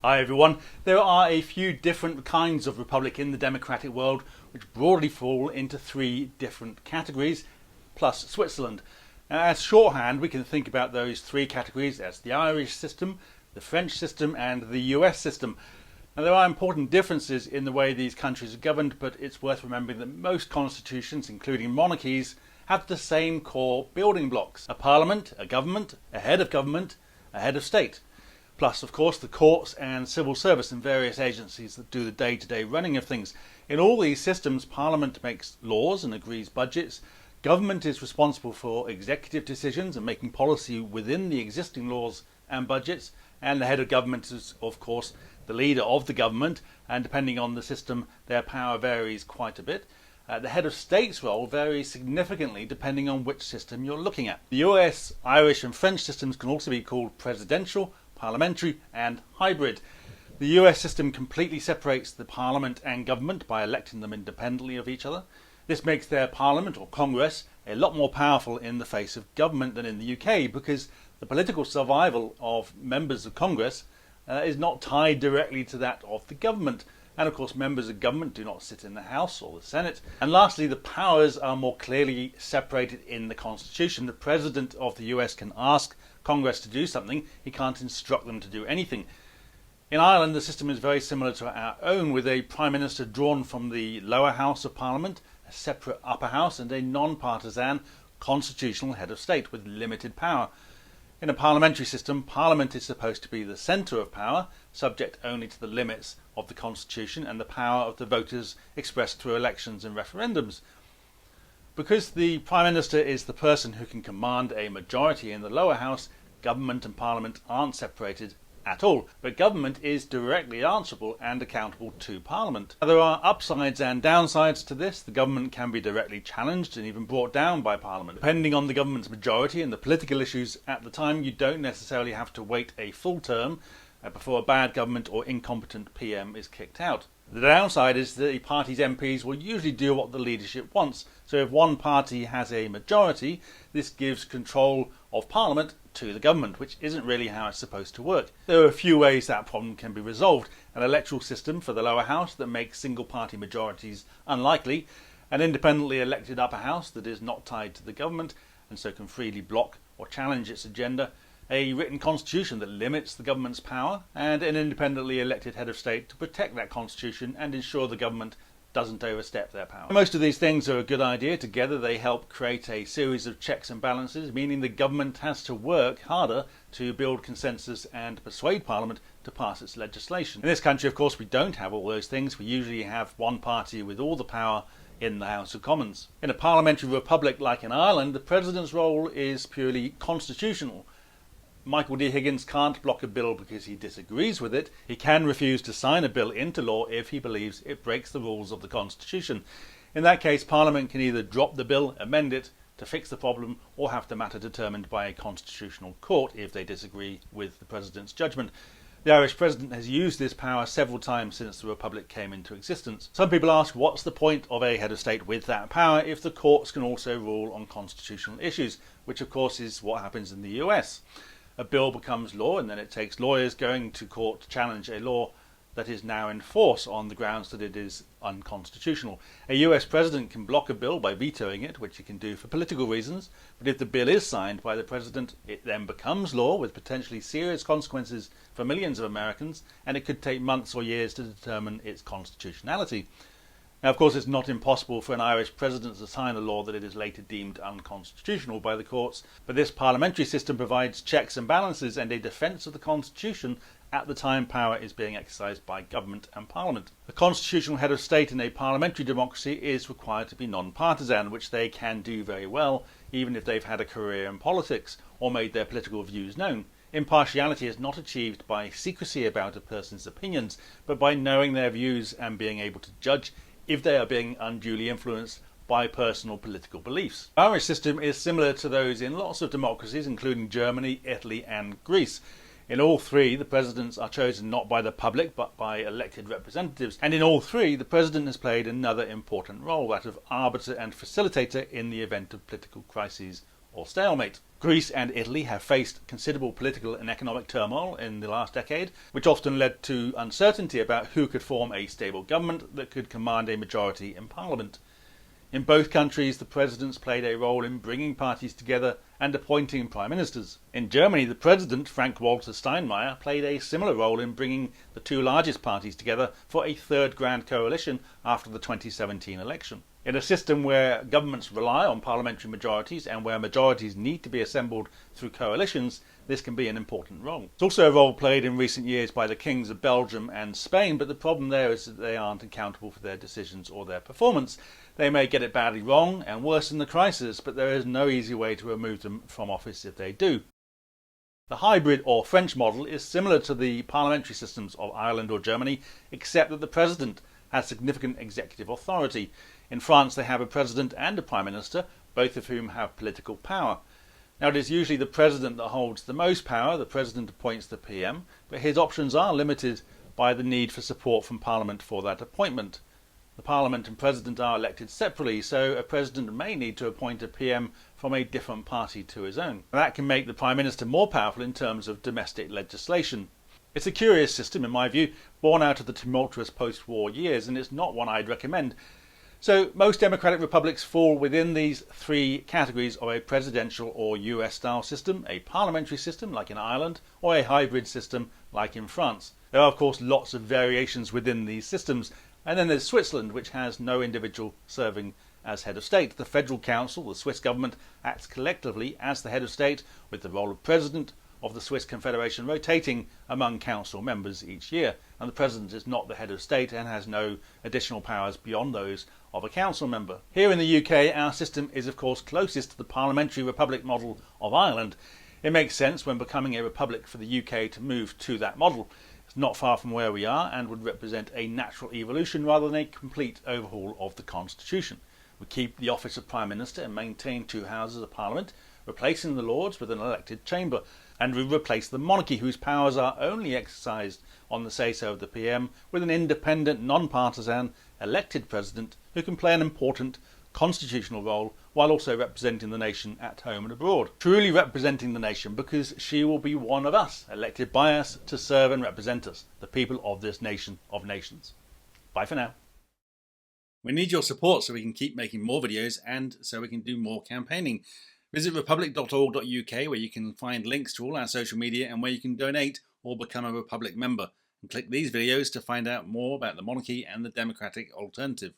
Hi everyone. There are a few different kinds of republic in the democratic world which broadly fall into three different categories, plus Switzerland. As shorthand, we can think about those three categories as the Irish system, the French system and the US system. Now, there are important differences in the way these countries are governed, but it's worth remembering that most constitutions, including monarchies, have the same core building blocks: a parliament, a government, a head of state. Plus, of course, the courts and civil service and various agencies that do the day-to-day running of things. In all these systems, Parliament makes laws and agrees budgets. Government is responsible for executive decisions and making policy within the existing laws and budgets. And the head of government is, of course, the leader of the government. And depending on the system, their power varies quite a bit. The head of state's role varies significantly depending on which system you're looking at. The US, Irish and French systems can also be called presidential, parliamentary and hybrid. The US system completely separates the parliament and government by electing them independently of each other. This makes their parliament or Congress a lot more powerful in the face of government than in the UK, because the political survival of members of Congress is not tied directly to that of the government. And of course, members of government do not sit in the House or the Senate. And lastly, the powers are more clearly separated in the Constitution. The President of the US can ask Congress to do something. He can't instruct them to do anything. In Ireland, the system is very similar to our own, with a Prime Minister drawn from the lower house of Parliament, a separate upper house, and a non-partisan constitutional head of state with limited power. In a parliamentary system, Parliament is supposed to be the centre of power, subject only to the limits of the Constitution and the power of the voters expressed through elections and referendums. Because the Prime Minister is the person who can command a majority in the lower house, government and Parliament aren't separated at all, but government is directly answerable and accountable to Parliament. Now, there are upsides and downsides to this. The government can be directly challenged and even brought down by Parliament. Depending on the government's majority and the political issues at the time, you don't necessarily have to wait a full term before a bad government or incompetent PM is kicked out. The downside is that the party's MPs will usually do what the leadership wants. So if one party has a majority, this gives control of Parliament to the government, which isn't really how it's supposed to work. There are a few ways that problem can be resolved: an electoral system for the lower house that makes single party majorities unlikely, an independently elected upper house that is not tied to the government and so can freely block or challenge its agenda, a written constitution that limits the government's power, and an independently elected head of state to protect that constitution and ensure the government doesn't overstep their power. Most of these things are a good idea. Together they help create a series of checks and balances, meaning the government has to work harder to build consensus and persuade Parliament to pass its legislation. In this country, of course, we don't have all those things. We usually have one party with all the power in the House of Commons. In a parliamentary republic like in Ireland, the President's role is purely constitutional. Michael D. Higgins can't block a bill because he disagrees with it. He can refuse to sign a bill into law if he believes it breaks the rules of the Constitution. In that case, Parliament can either drop the bill, amend it to fix the problem, or have the matter determined by a constitutional court if they disagree with the President's judgment. The Irish President has used this power several times since the Republic came into existence. Some people ask, what's the point of a head of state with that power if the courts can also rule on constitutional issues, which of course is what happens in the US. A bill becomes law, and then it takes lawyers going to court to challenge a law that is now in force on the grounds that it is unconstitutional. A US president can block a bill by vetoing it, which he can do for political reasons, but if the bill is signed by the president, it then becomes law with potentially serious consequences for millions of Americans, and it could take months or years to determine its constitutionality. Now, of course, it's not impossible for an Irish president to sign a law that it is later deemed unconstitutional by the courts, but this parliamentary system provides checks and balances and a defence of the Constitution at the time power is being exercised by government and Parliament. The constitutional head of state in a parliamentary democracy is required to be non-partisan, which they can do very well, even if they've had a career in politics or made their political views known. Impartiality is not achieved by secrecy about a person's opinions, but by knowing their views and being able to judge if they are being unduly influenced by personal political beliefs. The Irish system is similar to those in lots of democracies, including Germany, Italy and Greece. In all three, the presidents are chosen not by the public but by elected representatives, and in all three, the president has played another important role, that of arbiter and facilitator in the event of political crises or stalemate. Greece and Italy have faced considerable political and economic turmoil in the last decade, which often led to uncertainty about who could form a stable government that could command a majority in parliament. In both countries, the presidents played a role in bringing parties together and appointing prime ministers. In Germany, the president, Frank-Walter Steinmeier, played a similar role in bringing the two largest parties together for a third grand coalition after the 2017 election. In a system where governments rely on parliamentary majorities and where majorities need to be assembled through coalitions, this can be an important role. It's also a role played in recent years by the kings of Belgium and Spain, but the problem there is that they aren't accountable for their decisions or their performance. They may get it badly wrong and worsen the crisis, but there is no easy way to remove them from office if they do. The hybrid or French model is similar to the parliamentary systems of Ireland or Germany, except that the president has significant executive authority. In France, they have a president and a prime minister, both of whom have political power. Now, it is usually the president that holds the most power. The president appoints the PM, but his options are limited by the need for support from Parliament for that appointment. The Parliament and President are elected separately, so a President may need to appoint a PM from a different party to his own. That can make the Prime Minister more powerful in terms of domestic legislation. It's a curious system, in my view, born out of the tumultuous post-war years, and it's not one I'd recommend. So most democratic republics fall within these three categories of a presidential or US-style system, a parliamentary system like in Ireland, or a hybrid system like in France. There are of course lots of variations within these systems, and then there's Switzerland, which has no individual serving as head of state. The Federal Council, the Swiss government, acts collectively as the head of state, with the role of president of the Swiss Confederation rotating among council members each year. And the president is not the head of state and has no additional powers beyond those of a council member. Here in the UK, our system is of course closest to the parliamentary republic model of Ireland. It makes sense when becoming a republic for the UK to move to that model. It's not far from where we are and would represent a natural evolution rather than a complete overhaul of the constitution. We keep the office of Prime Minister and maintain two houses of Parliament, replacing the Lords with an elected chamber, and we replace the monarchy, whose powers are only exercised on the say-so of the PM, with an independent, non-partisan, elected president who can play an important constitutional role while also representing the nation at home and abroad. Truly representing the nation, because she will be one of us, elected by us to serve and represent us, the people of this nation of nations. Bye for now. We need your support so we can keep making more videos and so we can do more campaigning. Visit republic.org.uk where you can find links to all our social media and where you can donate or become a Republic member. And click these videos to find out more about the monarchy and the democratic alternative.